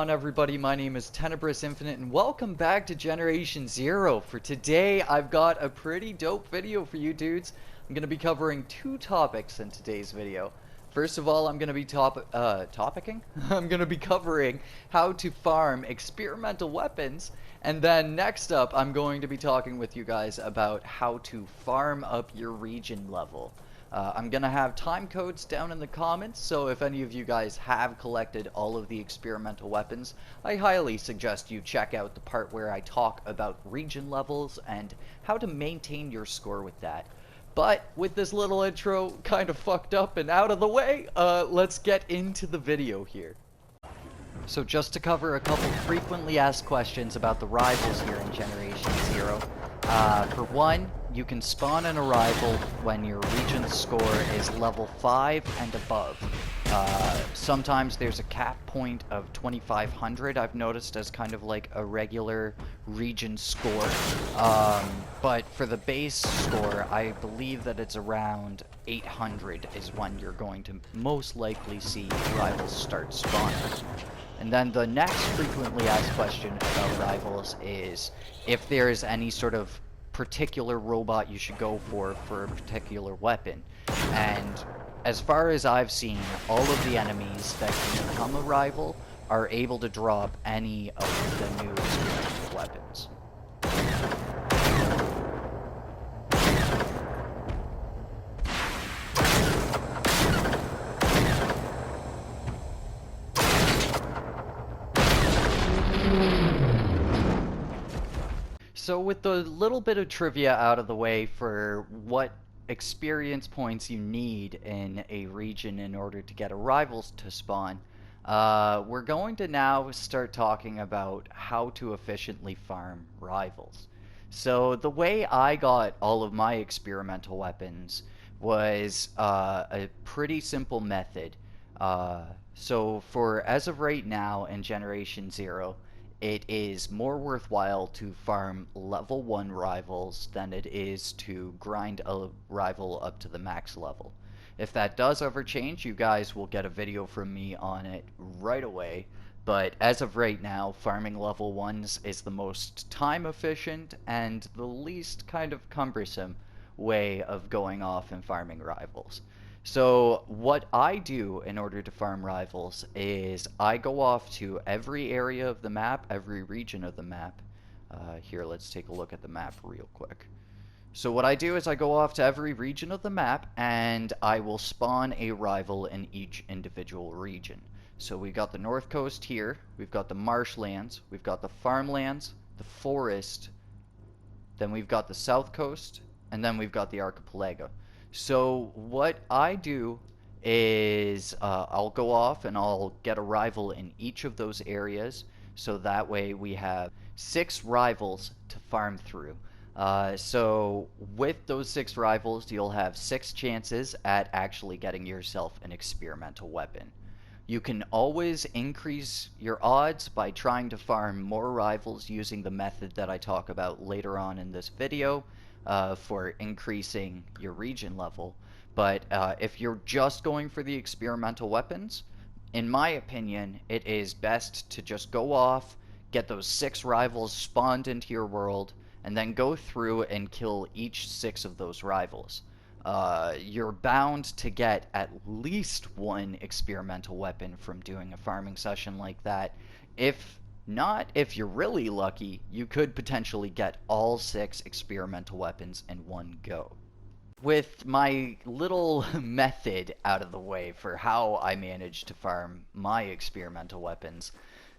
On everybody, my name is Tenebrous Infinite and welcome back to Generation Zero. For today, I've got a pretty dope video for you dudes. I'm going to be covering two topics in today's video. First of all, I'm going to be topicking? I'm going to be covering how to farm experimental weapons, and then next up, I'm going to be talking with you guys about how to farm up your region level. I'm going to have time codes down in the comments, so if any of you guys have collected all of the experimental weapons, I highly suggest you check out the part where I talk about region levels and how to maintain your score with that. But with this little intro kind of fucked up and out of the way, let's get into the video here. So just to cover a couple frequently asked questions about the rivals here in Generation Zero. For one, you can spawn an arrival when your region score is level 5 and above. Sometimes there's a cap point of 2500 I've noticed as kind of like a regular region score. But for the base score, I believe that it's around 800 is when you're going to most likely see rivals start spawning. And then the next frequently asked question about rivals is if there is any sort of particular robot you should go for a particular weapon. And as far as I've seen, all of the enemies that can become a rival are able to drop any of the new experimental weapons. So with the little bit of trivia out of the way for what experience points you need in a region in order to get arrivals to spawn, we're going to now start talking about how to efficiently farm rivals. So the way I got all of my experimental weapons was a pretty simple method. So for as of right now in Generation Zero, it is more worthwhile to farm level 1 rivals than it is to grind a rival up to the max level. If that does ever change, you guys will get a video from me on it right away. But as of right now, farming level 1s is the most time efficient and the least kind of cumbersome way of going off and farming rivals. So what I do in order to farm rivals is I go off to every area of the map, every region of the map. Here, let's take a look at the map real quick. So what I do is I go off to every region of the map and I will spawn a rival in each individual region. So we've got the North Coast here, we've got the marshlands, we've got the farmlands, the forest, then we've got the South Coast, and then we've got the archipelago. So what I do is I'll go off and I'll get a rival in each of those areas, so that way we have 6 rivals to farm through. So with those 6 rivals, you'll have 6 chances at actually getting yourself an experimental weapon. You can always increase your odds by trying to farm more rivals using the method that I talk about later on in this video. For increasing your region level. But if you're just going for the experimental weapons, in my opinion, it is best to just go off, get those 6 rivals spawned into your world, and then go through and kill each 6 of those rivals. You're bound to get at least 1 experimental weapon from doing a farming session like that. If you're really lucky, you could potentially get all 6 experimental weapons in one go. With my little method out of the way for how I managed to farm my experimental weapons,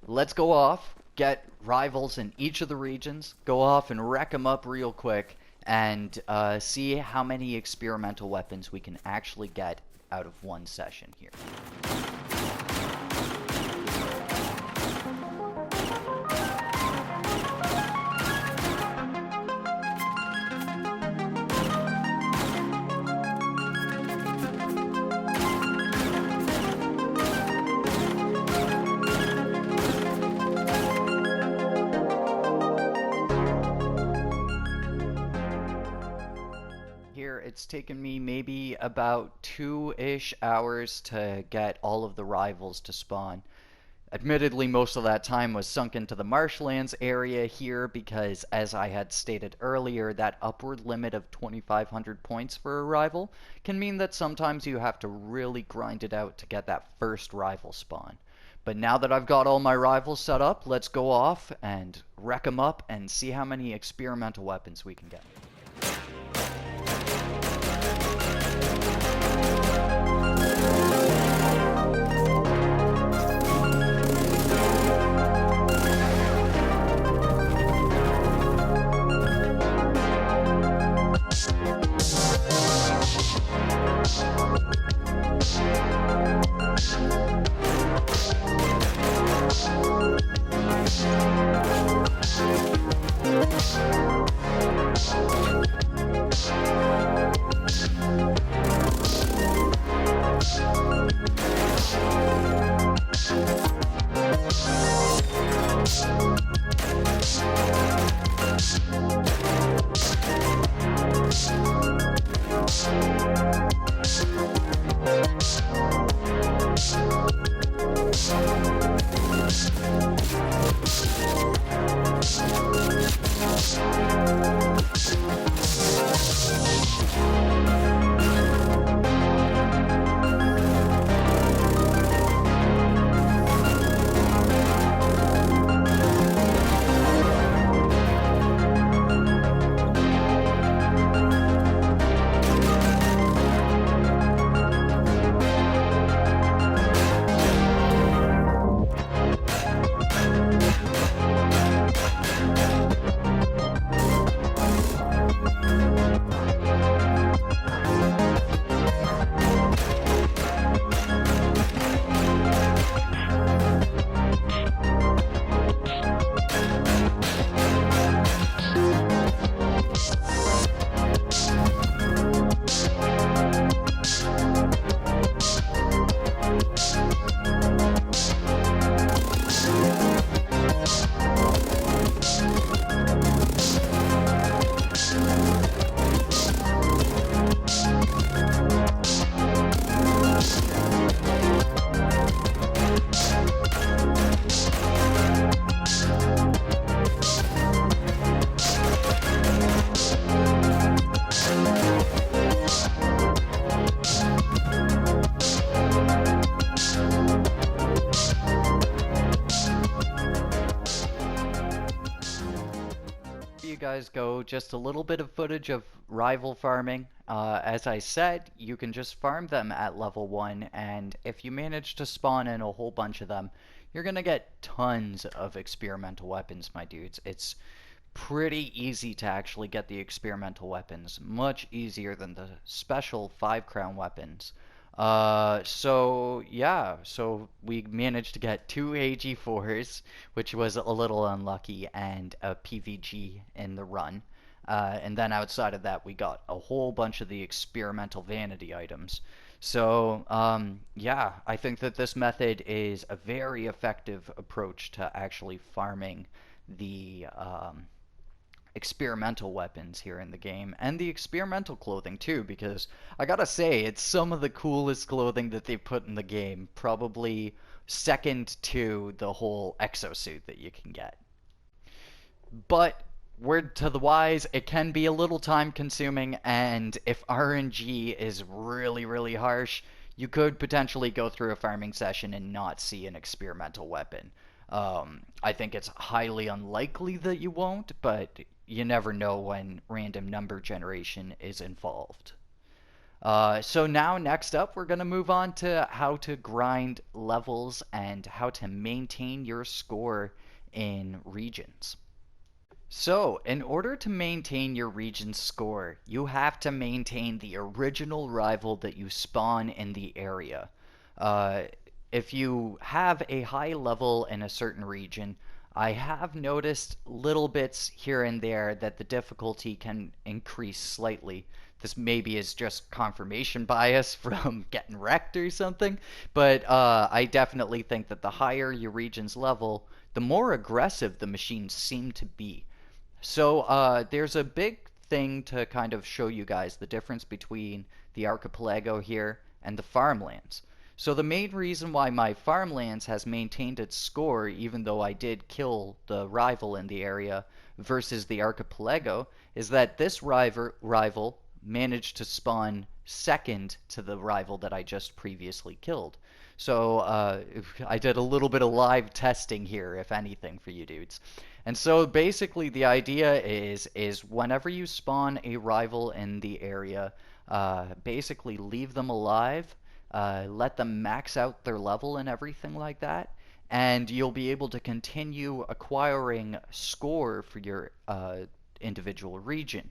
let's go off, get rivals in each of the regions, go off and wreck them up real quick, and see how many experimental weapons we can actually get out of one session here. It's taken me maybe about 2-ish hours to get all of the rivals to spawn. Admittedly, most of that time was sunk into the marshlands area here because, as I had stated earlier, that upward limit of 2,500 points for a rival can mean that sometimes you have to really grind it out to get that first rival spawn. But now that I've got all my rivals set up, let's go off and wreck them up and see how many experimental weapons we can get. You guys go, just a little bit of footage of rival farming. As I said, you can just farm them at level 1, and if you manage to spawn in a whole bunch of them, you're gonna get tons of experimental weapons, my dudes. It's pretty easy to actually get the experimental weapons, much easier than the special 5 crown weapons. So yeah, so we managed to get 2 AG4s, which was a little unlucky, and a PVG in the run. And then outside of that, we got a whole bunch of the experimental vanity items. So yeah, I think that this method is a very effective approach to actually farming the experimental weapons here in the game, and the experimental clothing too, because I gotta say, it's some of the coolest clothing that they've put in the game, probably second to the whole exosuit that you can get. But word to the wise, it can be a little time consuming, and if RNG is really, really harsh, you could potentially go through a farming session and not see an experimental weapon. I think it's highly unlikely that you won't, but you never know when random number generation is involved. So now, next up, we're going to move on to how to grind levels and how to maintain your score in regions. So, in order to maintain your region's score, you have to maintain the original rival that you spawn in the area. Uh, if you have a high level in a certain region, I have noticed little bits here and there that the difficulty can increase slightly. This maybe is just confirmation bias from getting wrecked or something, but I definitely think that the higher your region's level, the more aggressive the machines seem to be. So there's a big thing to kind of show you guys the difference between the archipelago here and the farmlands. So the main reason why my farmlands has maintained its score, even though I did kill the rival in the area versus the archipelago, is that this rival managed to spawn second to the rival that I just previously killed. So I did a little bit of live testing here, if anything, for you dudes. And so basically the idea is whenever you spawn a rival in the area, basically leave them alive, let them max out their level and everything like that, and you'll be able to continue acquiring score for your individual region.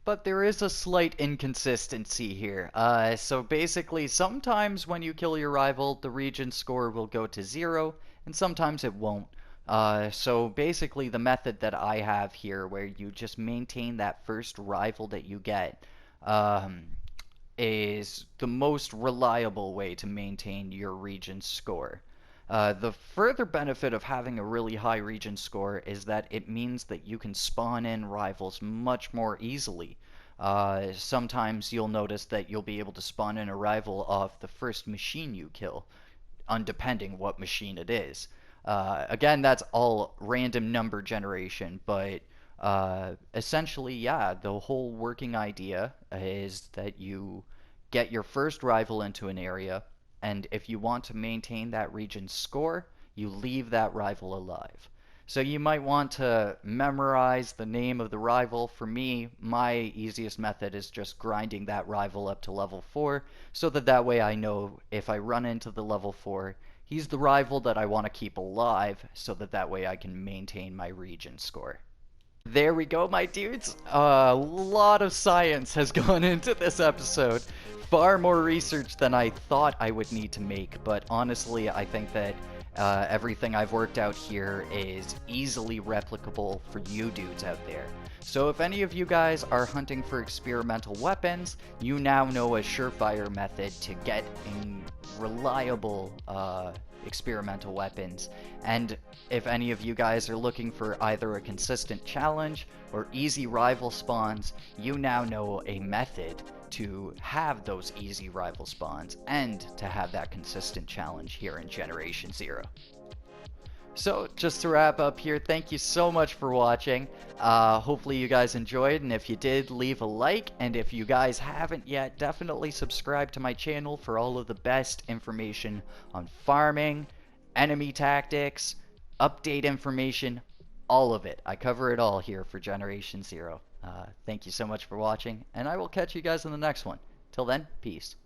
But there is a slight inconsistency here. So basically, sometimes when you kill your rival, the region score will go to 0, and sometimes it won't. So basically, the method that I have here, where you just maintain that first rival that you get, um, is the most reliable way to maintain your region score. The further benefit of having a really high region score is that it means that you can spawn in rivals much more easily. Sometimes you'll notice that you'll be able to spawn in a rival off the first machine you kill, undepending what machine it is. Again, that's all random number generation, but essentially, yeah, the whole working idea is that you get your first rival into an area, and if you want to maintain that region's score, you leave that rival alive. So you might want to memorize the name of the rival. For me, my easiest method is just grinding that rival up to level 4, so that way I know if I run into the level 4, he's the rival that I want to keep alive, so that way I can maintain my region score. There we go, my dudes. A lot of science has gone into this episode. Far more research than I thought I would need to make, but honestly, I think that everything I've worked out here is easily replicable for you dudes out there. So if any of you guys are hunting for experimental weapons, you now know a surefire method to get reliable experimental weapons. And if any of you guys are looking for either a consistent challenge or easy rival spawns, you now know a method to have those easy rival spawns and to have that consistent challenge here in Generation Zero. So, just to wrap up here, thank you so much for watching. Hopefully you guys enjoyed, and if you did, leave a like, and if you guys haven't yet, definitely subscribe to my channel for all of the best information on farming, enemy tactics, update information, all of it. I cover it all here for Generation Zero. Thank you so much for watching, and I will catch you guys in the next one. Till then, peace.